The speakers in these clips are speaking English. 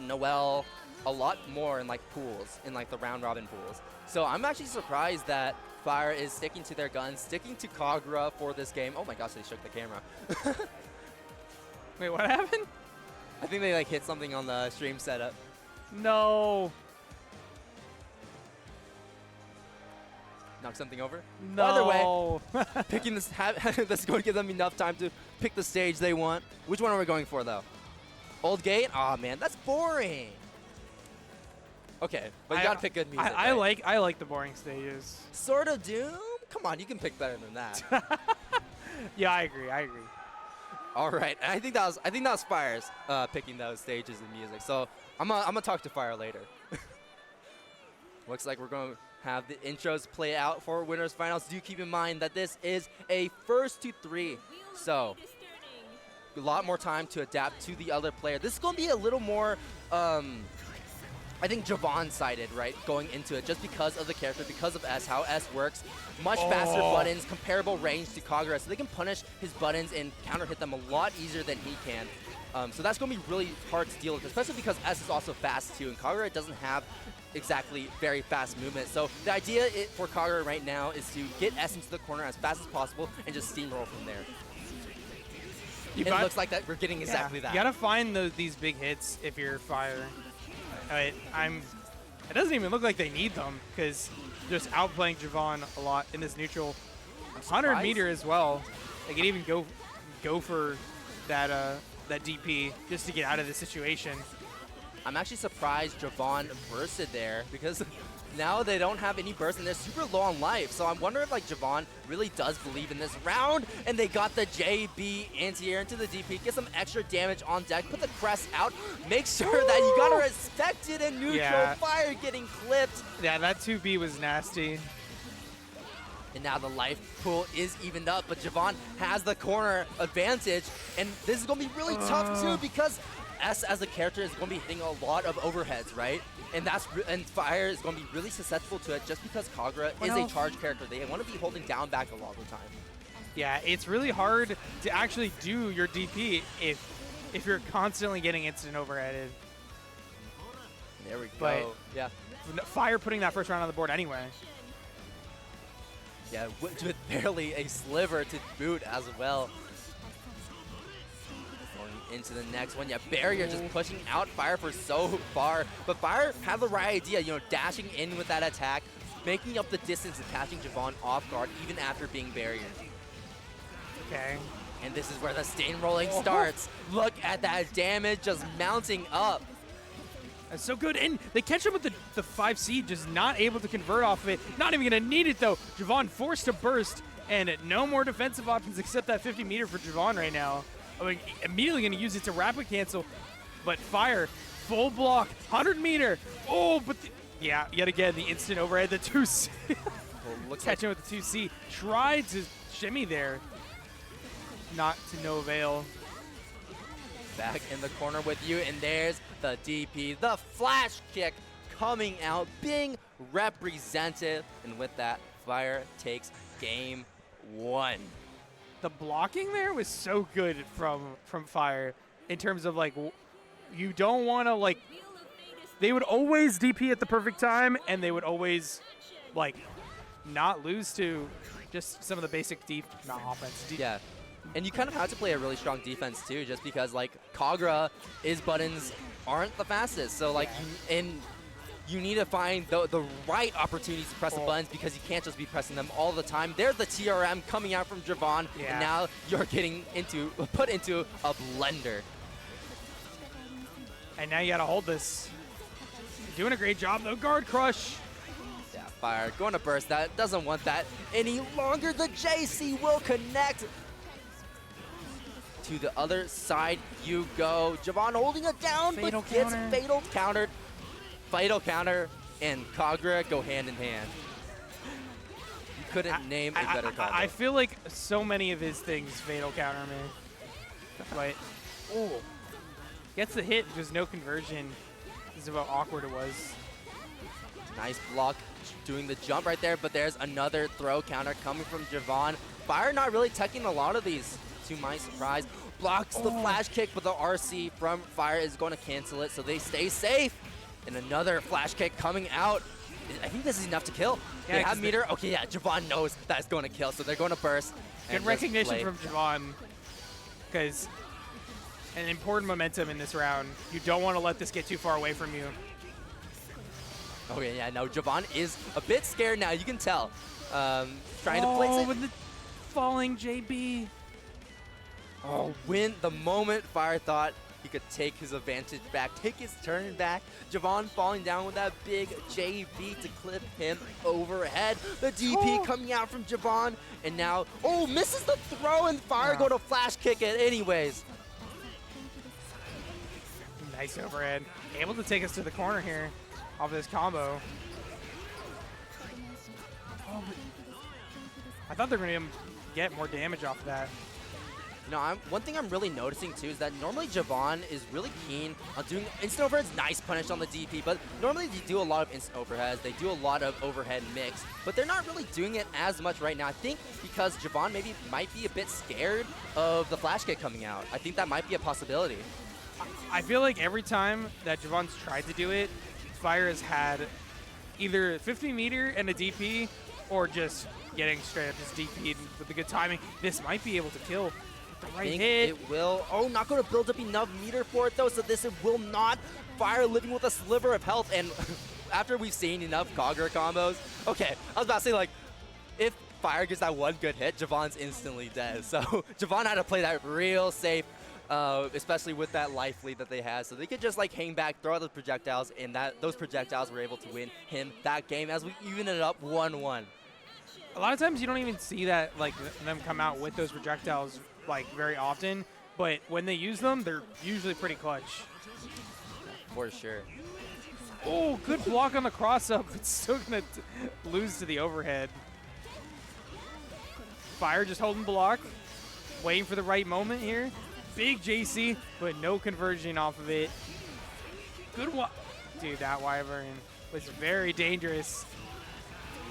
Noel a lot more in like pools, in like the round robin pools. So I'm actually surprised that Fyre is sticking to their guns, sticking to Kagura for this game. Oh my gosh, they shook the camera. Wait, what happened? I think they like hit something on the stream setup. No. Knock something over? No. Either way, picking this, this is going to give them enough time to pick the stage they want. Which one are we going for, though? Old Gate? Aw, oh, man, that's boring. Okay, but you got to pick good music. I like the boring stages. Sword of Doom? Come on, you can pick better than that. Yeah, I agree. All right, I think that was Fyre's picking those stages and music. So I'm gonna talk to Fyre later. Looks like we're going to have the intros play out for winners finals. Do keep in mind that this is a first to 3, so a lot more time to adapt to the other player. This is going to be a little more, I think, Jahvahn-sided, right, going into it, just because of the character, because of S, how S works. Much faster buttons, comparable range to Kagura, so they can punish his buttons and counter-hit them a lot easier than he can. So that's going to be really hard to deal with, especially because S is also fast too, and Kagura doesn't have exactly very fast movement. So the idea for Kagura right now is to get S into the corner as fast as possible and just steamroll from there. It looks like that we're getting exactly that. You gotta find these big hits if you're Fyre. It doesn't even look like they need them because just outplaying Jahvahn a lot in this neutral. 100 meter as well. They can even go for that DP just to get out of the situation. I'm actually surprised Jahvahn bursted there because now they don't have any burst and they're super low on life. So I'm wondering if like Jahvahn really does believe in this round, and they got the JB anti-air into the DP, get some extra damage on deck, put the crest out, make sure that you gotta respect it in neutral. Yeah. Fyre getting clipped. Yeah, that 2B was nasty. And now the life pool is evened up, but Jahvahn has the corner advantage, and this is gonna be really tough too because S as a character is going to be hitting a lot of overheads, right? And Fyre is going to be really susceptible to it just because Kagura is a charge character. They want to be holding down back a lot of the time. Yeah, it's really hard to actually do your DP if you're constantly getting instant overheaded. There we go. But yeah. Fyre putting that first round on the board anyway. Yeah, with barely a sliver to boot as well. Into the next one. Yeah, Barrier just pushing out Fyre for so far. But Fyre had the right idea, you know, dashing in with that attack, making up the distance and catching Jahvahn off guard even after being barriered. Okay. And this is where the stain rolling starts. Look at that damage just mounting up. That's so good. And they catch him with the 5C, just not able to convert off of it. Not even going to need it, though. Jahvahn forced to burst, and no more defensive options except that 50 meter for Jahvahn right now. I mean, immediately going to use it to rapid cancel, but Fyre, full block, 100 meter. Oh, but yeah, yet again, the instant overhead, the 2C. Catching with the 2C. Tried to shimmy there. Not to no avail. Back in the corner with you, and there's the DP, the flash kick coming out, being represented. And with that, Fyre takes game 1. The blocking there was so good from Fyre in terms of like, you don't want to like, they would always DP at the perfect time, and they would always like not lose to just some of the basic offense. Yeah, and you kind of have to play a really strong defense too, just because like Kagura, his buttons aren't the fastest, so like you need to find the right opportunities to press the buttons because you can't just be pressing them all the time. There's the TRM coming out from Jahvahn, and now you're getting put into a blender. And now you gotta hold this. You're doing a great job though, guard crush. Yeah, Fyre going to burst that, doesn't want that any longer. The JC will connect. To the other side you go. Jahvahn holding it down, but gets fatal countered. Fatal counter and Kagura go hand in hand. You couldn't name a better combo. I feel like so many of his things fatal counter me. But, gets the hit, just no conversion. This is how awkward it was. Nice block, doing the jump right there, but there's another throw counter coming from Jahvahn. Fyre not really teching a lot of these to my surprise. Blocks the flash kick, but the RC from Fyre is going to cancel it, so they stay safe. And another flash kick coming out. I think this is enough to kill. Yeah, they have meter. Okay, yeah, Jahvahn knows that's going to kill, so they're going to burst. Good recognition from Jahvahn, because an important momentum in this round. You don't want to let this get too far away from you. Okay, yeah, no, Jahvahn is a bit scared now. You can tell. Trying to place it. With the falling JB. Oh, the moment Fyre thought he could take his advantage back, take his turn back. Jahvahn falling down with that big JB to clip him overhead. The DP coming out from Jahvahn, and now, misses the throw, and Fyre go to flash kick it anyways. Nice overhead. Able to take us to the corner here off this combo. Oh, but I thought they were going to get more damage off of that. No, one thing I'm really noticing too is that normally Jahvahn is really keen on doing instant overheads. Nice punish on the DP, but normally they do a lot of instant overheads. They do a lot of overhead mix, but they're not really doing it as much right now. I think because Jahvahn might be a bit scared of the flash kick coming out. I think that might be a possibility. I feel like every time that Jahvahnn's tried to do it, Fyre has had either 50 meter and a DP, or just getting straight up just DP'd with the good timing. This might be able to kill. The right hit. It will. Oh, not going to build up enough meter for it though, so this will not. Fyre living with a sliver of health, and after we've seen enough Kagura combos, okay, I was about to say, like, if Fyre gets that one good hit, Jahvahnn's instantly dead. So Jahvahn had to play that real safe, especially with that life lead that they had. So they could just like hang back, throw out the projectiles, and those projectiles were able to win him that game as we even it up 1-1. A lot of times you don't even see that, like, them come out with those projectiles like very often, but when they use them, they're usually pretty clutch. For sure. Oh, good block on the cross up. It's still gonna lose to the overhead. Fyre just holding block, waiting for the right moment here. Big JC, but no conversion off of it. Good one. Dude, that Wyvern was very dangerous.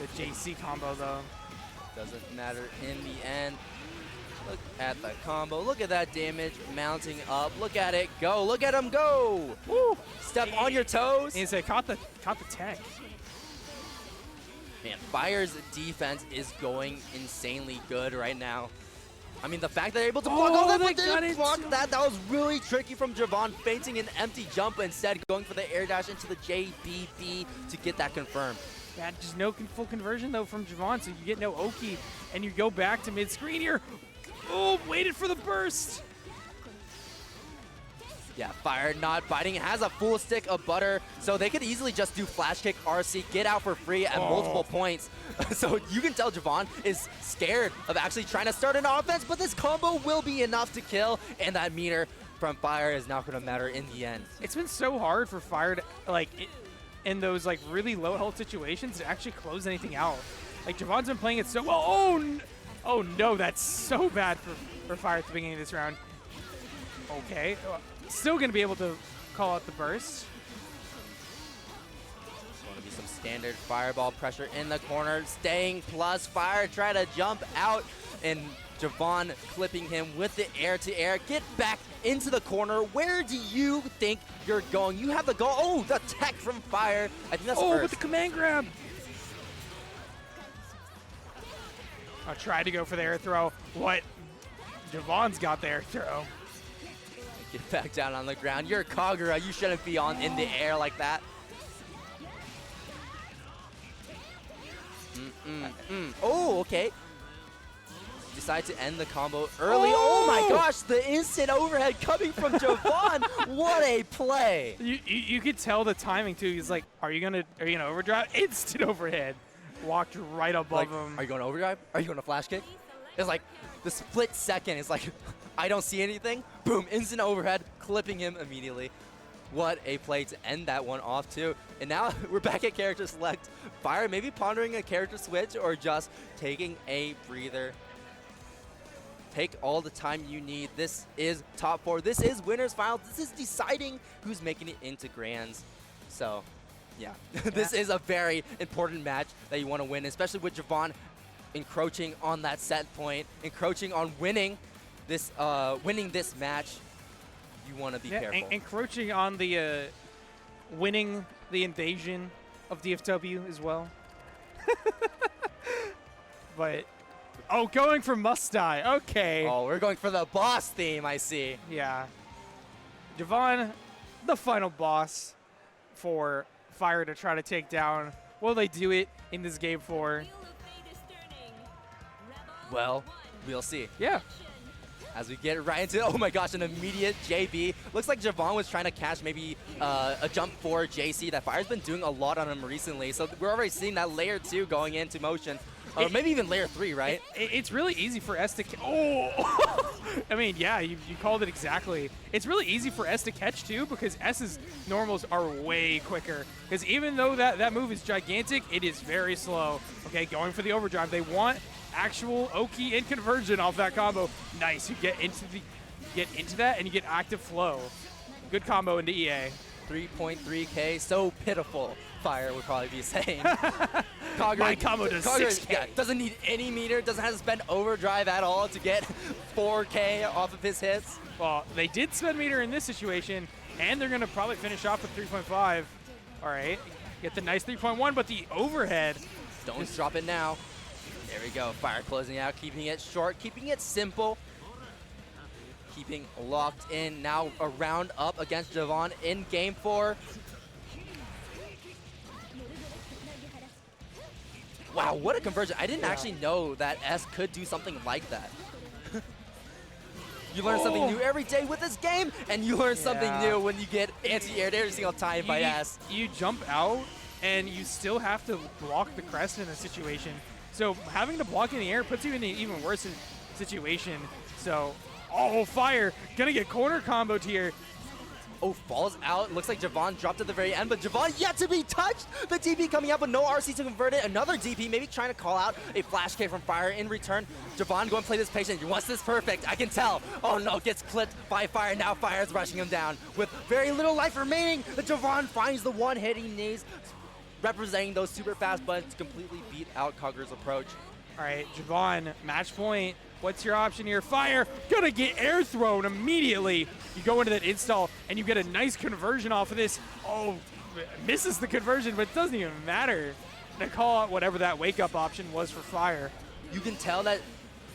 The JC combo, though. Doesn't matter in the end. Look at the combo. Look at that damage mounting up. Look at it go. Look at him go. Woo. Step on your toes. He said, caught the tech. Man, Fyre's defense is going insanely good right now. I mean, the fact that they're able to block all that, but didn't block that was really tricky from Jahvahn, feinting an empty jump, instead going for the air dash into the JBB to get that confirmed. Yeah, just no full conversion, though, from Jahvahn, so you get no Oki, and you go back to mid-screen here. Oh, waited for the burst. Yeah, Fyre not biting, has a full stick of butter, so they could easily just do flash kick, RC, get out for free at multiple points. So you can tell Jahvahn is scared of actually trying to start an offense, but this combo will be enough to kill, and that meter from Fyre is not going to matter in the end. It's been so hard for Fyre to, like, in those like really low health situations to actually close anything out. Like, Jahvann's been playing it so well. Oh no, that's so bad for Fyre at the beginning of this round. Okay. Still going to be able to call out the burst. Going to be some standard fireball pressure in the corner. Staying plus Fyre, try to jump out, and Jahvahn clipping him with the air-to-air. Get back into the corner. Where do you think you're going? You have the goal. Oh, the tech from Fyre. I think that's first. With the command grab. I'll try to go for the air throw. What? Jahvann's got the air throw. Get back down on the ground. You're Kagura. You shouldn't be in the air like that. Oh, okay. Decide to end the combo early. Oh my gosh, the instant overhead coming from Jahvahn. What a play. You could tell the timing too. He's like, are you gonna overdrive? Instant overhead. Walked right above him. Are you going to overdrive? Are you going to flash kick? It's like the split second. It's like, I don't see anything. Boom, instant overhead, clipping him immediately. What a play to end that one off too. And now we're back at character select. Fyre maybe pondering a character switch or just taking a breather. Take all the time you need. This is top 4. This is winners finals. This is deciding who's making it into grands. So, yeah. This is a very important match that you want to win, especially with Jahvahn encroaching on that set point, encroaching on winning. this winning this match, you want to be careful. Encroaching on the winning the invasion of DFW as well. But going for Must Die. Okay. Oh, we're going for the boss theme, I see. Yeah. Jahvahn, the final boss for Fyre to try to take down. Will they do it in this game 4? Well, we'll see. Yeah. As we get right into, oh my gosh, an immediate JB. Looks like Jahvahn was trying to catch maybe a jump 4 JC that Fyre's been doing a lot on him recently. So we're already seeing that layer 2 going into motion. Or maybe even layer 3, right? It's really easy for S to I mean, yeah, you called it exactly. It's really easy for S to catch too because S's normals are way quicker. Because even though that move is gigantic, it is very slow. Okay, going for the overdrive. They want actual Oki and conversion off that combo. Nice, you get into that and you get active flow. Good combo into EA. 3.3K, so pitiful, Fyre would probably be saying. Kagura, my combo does 6K. Yeah, doesn't need any meter, doesn't have to spend overdrive at all to get 4K off of his hits. Well, they did spend meter in this situation, and they're going to probably finish off with 3.5. All right, get the nice 3.1, but the overhead. Don't drop it now. There we go, Fyre closing out, keeping it short, keeping it simple. Keeping locked in. Now a round up against Jahvahn in game 4. Wow, what a conversion. I didn't actually know that S could do something like that. You learn something new every day with this game, and you learn something new when you get anti-aired every single time by S. You jump out, and you still have to block the crest in a situation. So having to block in the air puts you in an even worse situation. So, oh, Fyre gonna get corner comboed here. Oh, falls out. Looks like Jahvahn dropped at the very end, but Jahvahn yet to be touched. The DP coming out, but no RC to convert it. Another DP, maybe trying to call out a flash K from Fyre in return. Jahvahn going to play this patient. He wants this perfect. I can tell. Oh no, gets clipped by Fyre. Now Fyre's rushing him down with very little life remaining. Jahvahn finds the one hit he needs, representing those super fast buttons to completely beat out Kagura's approach. All right, Jahvahn, match point. What's your option here? Fyre gonna get air thrown immediately. You go into that install and you get a nice conversion off of this. Oh, misses the conversion, but it doesn't even matter. Gonna call out whatever that wake up option was for Fyre. You can tell that,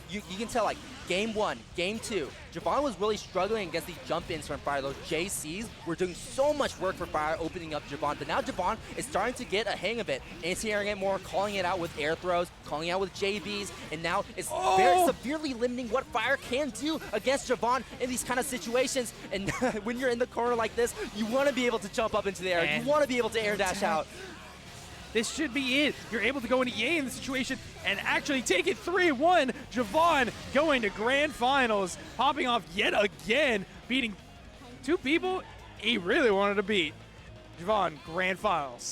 you can tell like game 1, game 2, Jahvahn was really struggling against these jump ins from Fyre. Those JCs were doing so much work for Fyre, opening up Jahvahn, but now Jahvahn is starting to get a hang of it, anti-airing it more, calling it out with air throws, calling out with JBs, and now it's very severely limiting what Fyre can do against Jahvahn in these kind of situations. And when you're in the corner like this, you want to be able to jump up into the air. You want to be able to air dash out. This should be it. You're able to go into EA in the situation and actually take it 3-1. Jahvahn going to grand finals, popping off yet again, beating 2 people he really wanted to beat. Jahvahn, grand finals.